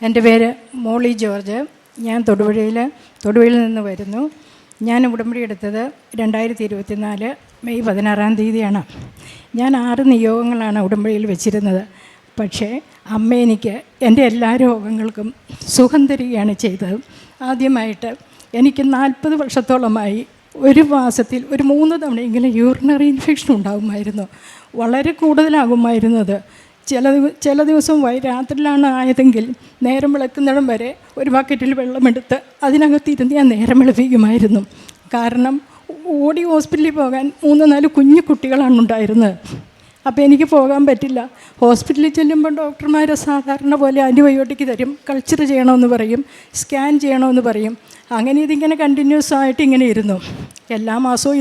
എൻ്റെ പേര് മോളി ജോർജ്. ഞാൻ തൊടുപുഴയിൽ നിന്ന് വരുന്നു. ഞാൻ ഉടമ്പടി എടുത്തത് 2024 മെയ് 16 ഞാൻ 6 നിയോഗങ്ങളാണ് ഉടമ്പടിയിൽ വെച്ചിരുന്നത്. പക്ഷേ അമ്മ എനിക്ക് എൻ്റെ എല്ലാ രോഗങ്ങൾക്കും സുഖം തരികയാണ് ചെയ്തത്. ആദ്യമായിട്ട് എനിക്ക് 40 വർഷത്തോളമായി ഒരു മാസത്തിൽ ഒരു 3 തവണയെങ്കിലും യൂറിനറി ഇൻഫെക്ഷൻ ഉണ്ടാകുമായിരുന്നു. വളരെ കൂടുതലാകുമായിരുന്നത്. ചില ദിവസം രാത്രിയിലാണ് ആയതെങ്കിൽ നേരം വിളക്കുന്നിടം വരെ ഒരു ബക്കറ്റിൽ വെള്ളമെടുത്ത് അതിനകത്തിരുന്ന് ഞാൻ നേരം വിളപ്പിക്കുമായിരുന്നു. കാരണം ഓടി ഹോസ്പിറ്റലിൽ പോകാൻ 3-4 കുഞ്ഞു കുട്ടികളാണ് ഉണ്ടായിരുന്നത്. അപ്പോൾ എനിക്ക് പോകാൻ പറ്റില്ല. ഹോസ്പിറ്റലിൽ ചെല്ലുമ്പോൾ ഡോക്ടർമാർ സാധാരണ പോലെ ആൻറ്റിബയോട്ടിക് തരും, കൾച്ചർ ചെയ്യണമെന്ന് പറയും, സ്കാൻ ചെയ്യണമെന്ന് പറയും. അങ്ങനെ ഇതിങ്ങനെ കണ്ടിന്യൂസ് ആയിട്ട് ഇങ്ങനെ ഇരുന്നു. എല്ലാ മാസവും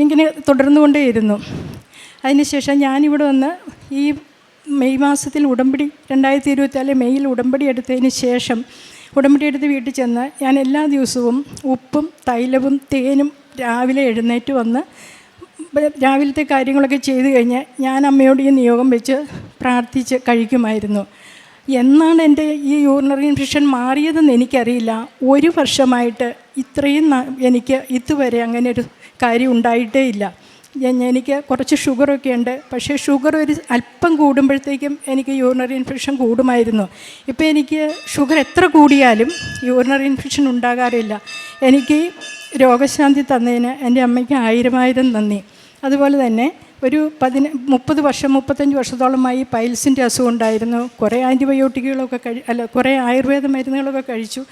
ഇങ്ങനെ തുടർന്നുകൊണ്ടേയിരുന്നു. അതിനുശേഷം ഞാനിവിടെ വന്ന് ഈ മെയ് മാസത്തിൽ 2024 മെയ്യിൽ ഉടമ്പടി എടുത്തതിന് ശേഷം ഉടമ്പടി എടുത്ത് വീട്ടിൽ ചെന്ന് ഞാൻ എല്ലാ ദിവസവും ഉപ്പും തൈലവും തേനും രാവിലെ എഴുന്നേറ്റ് വന്ന് രാവിലത്തെ കാര്യങ്ങളൊക്കെ ചെയ്ത് കഴിഞ്ഞ് ഞാൻ അമ്മയോട് ഈ നിയോഗം വെച്ച് പ്രാർത്ഥിച്ച് കഴിക്കുമായിരുന്നു. എന്നാണ് എൻ്റെ ഈ യൂറിനറി ഇൻഫെക്ഷൻ മാറിയതെന്ന് എനിക്കറിയില്ല. 1 വർഷമായിട്ട് ഇത്രയും എനിക്ക് ഇതുവരെ അങ്ങനെ ഒരു കാര്യം ഉണ്ടായിട്ടേ ഇല്ല. എനിക്ക് കുറച്ച് ഷുഗറൊക്കെ ഉണ്ട്. പക്ഷേ ഷുഗർ അല്പം കൂടുമ്പോഴത്തേക്കും എനിക്ക് യൂറിനറി ഇൻഫെക്ഷൻ കൂടുമായിരുന്നു. ഇപ്പോൾ എനിക്ക് ഷുഗർ എത്ര കൂടിയാലും യൂറിനറി ഇൻഫെക്ഷൻ ഉണ്ടാകാറില്ല. എനിക്ക് രോഗശാന്തി തന്നതിന് എൻ്റെ അമ്മയ്ക്ക് 1000 നന്ദി. അതുപോലെ തന്നെ ഒരു 35 വർഷത്തോളമായി പൈൽസിൻ്റെ അസുഖം ഉണ്ടായിരുന്നു. കുറേ ആൻറ്റിബയോട്ടിക്കുകളൊക്കെ കുറേ ആയുർവേദ മരുന്നുകളൊക്കെ കഴിച്ചു.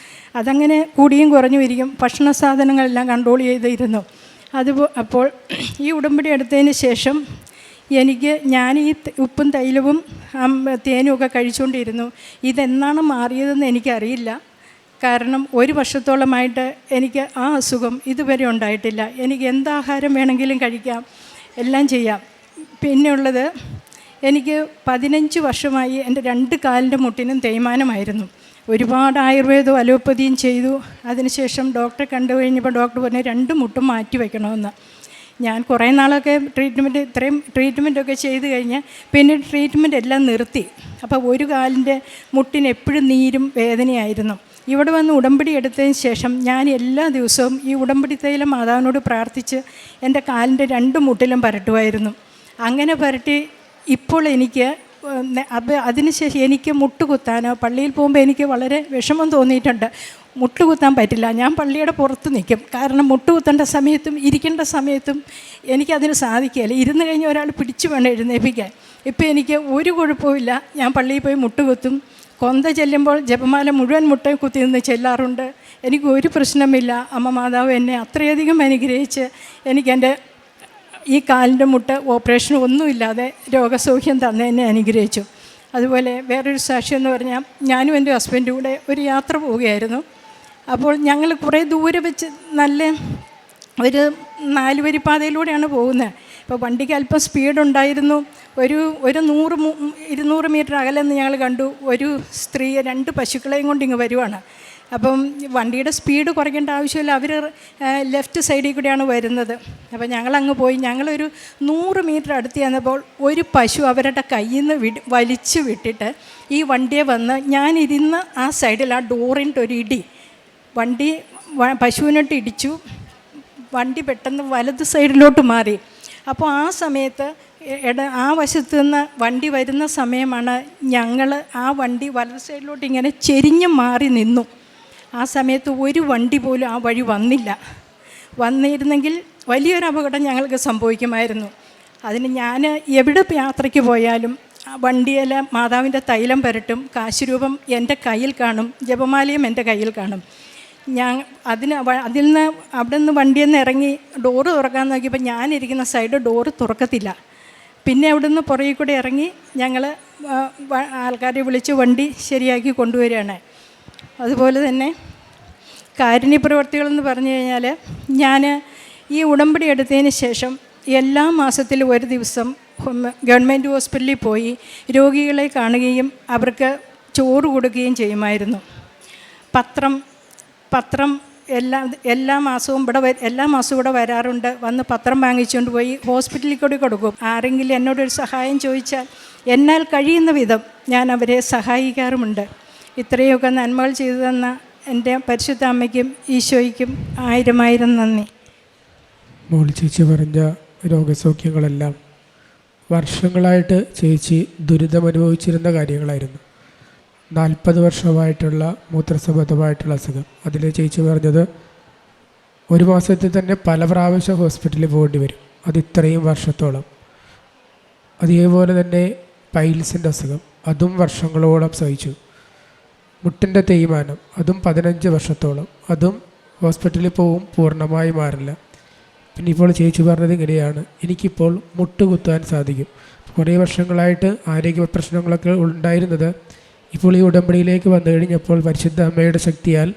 അതങ്ങനെ കൂടിയും കുറഞ്ഞും ഇരിക്കും. ഭക്ഷണ സാധനങ്ങളെല്ലാം കൺട്രോൾ ചെയ്തിരുന്നു. അപ്പോൾ ഈ ഉടമ്പടി എടുത്തതിന് ശേഷം ഞാൻ ഈ ഉപ്പും തൈലവും തേനും ഒക്കെ കഴിച്ചുകൊണ്ടിരുന്നു. ഇതെന്നാണ് മാറിയതെന്ന് എനിക്കറിയില്ല. കാരണം 1 വർഷത്തോളമായിട്ട് എനിക്ക് ആ അസുഖം ഇതുവരെ ഉണ്ടായിട്ടില്ല. എനിക്ക് എന്താഹാരം വേണമെങ്കിലും കഴിക്കാം, എല്ലാം ചെയ്യാം. പിന്നെയുള്ളത്, എനിക്ക് 15 വർഷമായി എൻ്റെ 2 കാലിൻ്റെ മുട്ടിനും തേയ്മാനമായിരുന്നു. ഒരുപാട് ആയുർവേദവും അലോപ്പതിയും ചെയ്തു. അതിനുശേഷം ഡോക്ടറെ കണ്ടു കഴിഞ്ഞപ്പോൾ ഡോക്ടർ പറഞ്ഞു 2 മുട്ടും മാറ്റി വയ്ക്കണമെന്ന്. ഞാൻ കുറേ നാളൊക്കെ ട്രീറ്റ്മെൻറ്റൊക്കെ ചെയ്ത് കഴിഞ്ഞ് പിന്നെ ട്രീറ്റ്മെൻറ്റ് എല്ലാം നിർത്തി. അപ്പോൾ ഒരു കാലിൻ്റെ മുട്ടിന് എപ്പോഴും നീരും വേദനയായിരുന്നു. ഇവിടെ വന്ന് ഉടമ്പടി എടുത്തതിന് ശേഷം ഞാൻ എല്ലാ ദിവസവും ഈ ഉടമ്പടി തൈലം മാതാവിനോട് പ്രാർത്ഥിച്ച് എൻ്റെ കാലിൻ്റെ 2 മുട്ടിലും പരട്ടുമായിരുന്നു. അങ്ങനെ പരട്ടി ഇപ്പോൾ എനിക്ക് അതിനുശേഷം എനിക്ക് മുട്ടുകുത്താനോ പള്ളിയിൽ പോകുമ്പോൾ എനിക്ക് വളരെ വിഷമം തോന്നിയിട്ടുണ്ട്. മുട്ടുകുത്താൻ പറ്റില്ല. ഞാൻ പള്ളിയുടെ പുറത്ത് നിൽക്കും. കാരണം മുട്ടുകുത്തേണ്ട സമയത്തും ഇരിക്കേണ്ട സമയത്തും എനിക്കതിന് സാധിക്കുകയില്ല. ഇരുന്ന് കഴിഞ്ഞ് ഒരാൾ പിടിച്ചു വേണം എഴുന്നേൽപ്പിക്കാൻ. ഇപ്പോൾ എനിക്ക് ഒരു കുഴപ്പമില്ല. ഞാൻ പള്ളിയിൽ പോയി മുട്ടുകുത്തും. കൊന്ത ചെല്ലുമ്പോൾ ജപമാല മുഴുവൻ മുട്ടയും കുത്തി നിന്ന് ചെല്ലാറുണ്ട്. എനിക്ക് ഒരു പ്രശ്നമില്ല. അമ്മ മാതാവ് എന്നെ അത്രയധികം അനുഗ്രഹിച്ച് എനിക്കെൻ്റെ ഈ കാലിൻ്റെ മുട്ട് ഓപ്പറേഷൻ ഒന്നുമില്ലാതെ രോഗസൗഖ്യം തന്നതിനെ അനുഗ്രഹിച്ചു. അതുപോലെ വേറൊരു സാക്ഷ്യം എന്ന് പറഞ്ഞാൽ, ഞാനും എൻ്റെ ഹസ്ബൻഡും കൂടെ ഒരു യാത്ര പോവുകയായിരുന്നു. അപ്പോൾ ഞങ്ങൾ കുറേ ദൂരെ വെച്ച് നല്ല ഒരു 4 വരിപ്പാതയിലൂടെയാണ് പോകുന്നത്. ഇപ്പോൾ വണ്ടിക്ക് അല്പം സ്പീഡുണ്ടായിരുന്നു. ഒരു 100-200 മീറ്റർ അകലെന്ന് ഞങ്ങൾ കണ്ടു ഒരു സ്ത്രീ 2 പശുക്കളെയും കൊണ്ട് ഇങ്ങ് വരുവാണ്. അപ്പം വണ്ടിയുടെ സ്പീഡ് കുറയ്ക്കേണ്ട ആവശ്യമില്ല. അവർ ലെഫ്റ്റ് സൈഡിൽ കൂടെയാണ് വരുന്നത്. അപ്പോൾ ഞങ്ങളങ്ങ് പോയി. ഞങ്ങളൊരു 100 മീറ്റർ അടുത്ത് ചെന്നപ്പോൾ ഒരു പശു അവരുടെ കയ്യിൽ നിന്ന് വലിച്ചു വിട്ടിട്ട് ഈ വണ്ടിയെ വന്ന് ഞാനിരുന്ന ആ സൈഡിൽ ആ ഡോറിൻ്റെ ഒരു ഇടി വണ്ടി പശുവിനോട്ട് ഇടിച്ചു. വണ്ടി പെട്ടെന്ന് വലത് സൈഡിലോട്ട് മാറി. അപ്പോൾ ആ സമയത്ത് ആ വശത്ത് നിന്ന് വണ്ടി വരുന്ന സമയമാണ്. ഞങ്ങൾ ആ വണ്ടി വലത് സൈഡിലോട്ട് ഇങ്ങനെ ചെരിഞ്ഞ് മാറി നിന്നു. ആ സമയത്ത് ഒരു വണ്ടി പോലും ആ വഴി വന്നിരുന്നെങ്കിൽ വലിയൊരു അപകടം ഞങ്ങൾക്ക് സംഭവിക്കുമായിരുന്നു. അതിന് ഞാൻ എവിടെ അതിന് പോയാലും വണ്ടിയിൽ മാതാവിൻ്റെ തൈലം പുരട്ടും. കാശുരൂപം എൻ്റെ കയ്യിൽ കാണും, ജപമാലയും എൻ്റെ കയ്യിൽ കാണും. അവിടെ നിന്ന് വണ്ടിയിൽ നിന്ന് ഇറങ്ങി ഡോറ് തുറക്കാൻ നോക്കിയപ്പോൾ ഞാനിരിക്കുന്ന സൈഡ് ഡോറ് തുറക്കത്തില്ല. പിന്നെ അവിടെ നിന്ന് പുറകിൽ കൂടെ ഇറങ്ങി ഞങ്ങൾ ആൾക്കാരെ വിളിച്ച് വണ്ടി ശരിയാക്കി കൊണ്ടുവരികയാണ്. അതുപോലെ തന്നെ കാരുണ്യ പ്രവർത്തികളെന്ന് പറഞ്ഞു കഴിഞ്ഞാൽ, ഞാൻ ഈ ഉടമ്പടി എടുത്തതിന് ശേഷം എല്ലാ മാസത്തിലും ഒരു ദിവസം ഗവൺമെൻറ് ഹോസ്പിറ്റലിൽ പോയി രോഗികളെ കാണുകയും അവർക്ക് ചോറ് കൊടുക്കുകയും ചെയ്യുമായിരുന്നു. പത്രം എല്ലാ മാസവും ഇവിടെ വരാറുണ്ട്. വന്ന് പത്രം വാങ്ങിച്ചുകൊണ്ട് പോയി ഹോസ്പിറ്റലിൽ കൂടി കൊടുക്കും. ആരെങ്കിലും എന്നോടൊരു സഹായം ചോദിച്ചാൽ എന്നാൽ കഴിയുന്ന വിധം ഞാൻ അവരെ സഹായിക്കാറുമുണ്ട്. ഇത്രയൊക്കെ നന്മകൾ ചെയ്തു തന്ന എൻ്റെ പരിശുദ്ധ അമ്മയ്ക്കും ഈശോയ്ക്കും 1000 നന്ദി. മോൾ ചേച്ചി പറഞ്ഞ രോഗസൗഖ്യങ്ങളെല്ലാം വർഷങ്ങളായിട്ട് ചേച്ചി ദുരിതമനുഭവിച്ചിരുന്ന കാര്യങ്ങളായിരുന്നു. 40 വർഷമായിട്ടുള്ള മൂത്രസംബന്ധമായിട്ടുള്ള അസുഖം. അതിൽ ചേച്ചി പറഞ്ഞത് ഒരു മാസത്തിൽ തന്നെ പല പ്രാവശ്യം ഹോസ്പിറ്റലിൽ പോകേണ്ടി വരും. അത് ഇത്രയും വർഷത്തോളം. അതേപോലെ തന്നെ പൈൽസിൻ്റെ അസുഖം, അതും വർഷങ്ങളോളം സഹിച്ചു. മുട്ടിൻ്റെ തേയ്മാനം, അതും 15 വർഷത്തോളം. അതും ഹോസ്പിറ്റലിൽ പോവും, പൂർണ്ണമായി മാറില്ല. പിന്നെ ഇപ്പോൾ ചേച്ചി പറഞ്ഞത് ഇങ്ങനെയാണ്, എനിക്കിപ്പോൾ മുട്ട് കുത്താൻ സാധിക്കും. കുറേ വർഷങ്ങളായിട്ട് ആരോഗ്യ പ്രശ്നങ്ങളൊക്കെ ഉണ്ടായിരുന്നത് ഇപ്പോൾ ഈ ഉടമ്പടിയിലേക്ക് വന്നു കഴിഞ്ഞപ്പോൾ പരിശുദ്ധ അമ്മയുടെ ശക്തിയാൽ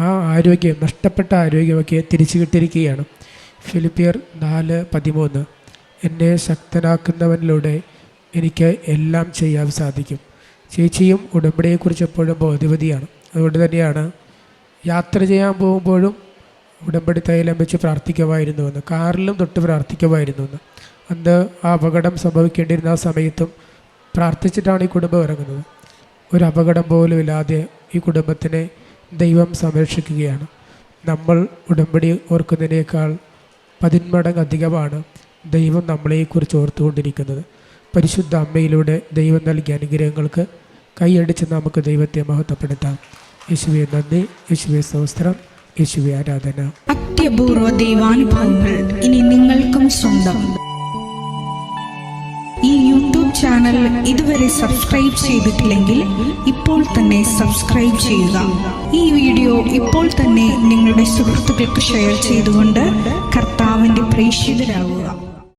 ആ ആരോഗ്യം, നഷ്ടപ്പെട്ട ആരോഗ്യമൊക്കെ തിരിച്ചു കിട്ടിയിരിക്കുകയാണ്. ഫിലിപ്പിയർ 4:13 എന്നെ ശക്തനാക്കുന്നവനിലൂടെ എനിക്ക് എല്ലാം ചെയ്യാൻ സാധിക്കും. ചേച്ചിയും ഉടമ്പടിയെക്കുറിച്ച് എപ്പോഴും ബോധ്യവതിയാണ്. അതുകൊണ്ട് തന്നെയാണ് യാത്ര ചെയ്യാൻ പോകുമ്പോഴും ഉടമ്പടി തൈലം വെച്ച് പ്രാർത്ഥിക്കുമായിരുന്നുവെന്ന്, കാറിലും തൊട്ട് പ്രാർത്ഥിക്കുമായിരുന്നുവെന്ന്. അന്ന് ആ അപകടം സംഭവിക്കേണ്ടിയിരുന്ന ആ സമയത്തും പ്രാർത്ഥിച്ചിട്ടാണ് ഈ കുടുംബം ഇറങ്ങുന്നത്. ഒരു അപകടം പോലും ഇല്ലാതെ ഈ കുടുംബത്തിനെ ദൈവം സംരക്ഷിക്കുകയാണ്. നമ്മൾ ഉടമ്പടി ഓർക്കുന്നതിനേക്കാൾ 10 മടങ്ങ് അധികമാണ് ദൈവം നമ്മളെക്കുറിച്ച് ഓർത്തുകൊണ്ടിരിക്കുന്നത്. പരിശുദ്ധ അമ്മയിലൂടെ ദൈവം നൽകിയ അനുഗ്രഹങ്ങൾക്ക് കൈയടിച്ച് നമുക്ക് ദൈവത്തെ മഹത്വപ്പെടുത്താം. യേശുവേ നന്ദി, യേശുവേ സ്തോത്രം, യേശുവേ ആരാധന. അത്യപൂർവ ദൈവാനുഭവങ്ങൾ ഇനി നിങ്ങൾക്കും സ്വന്തം. ഈ യൂട്യൂബ് ചാനൽ ഇതുവരെ സബ്സ്ക്രൈബ് ചെയ്തിട്ടില്ലെങ്കിൽ ഇപ്പോൾ തന്നെ സബ്സ്ക്രൈബ് ചെയ്യുക. ഈ വീഡിയോ ഇപ്പോൾ തന്നെ നിങ്ങളുടെ സുഹൃത്തുക്കൾക്ക് ഷെയർ ചെയ്തുകൊണ്ട് കർത്താവിൻ്റെ പ്രേക്ഷിതരാകുക.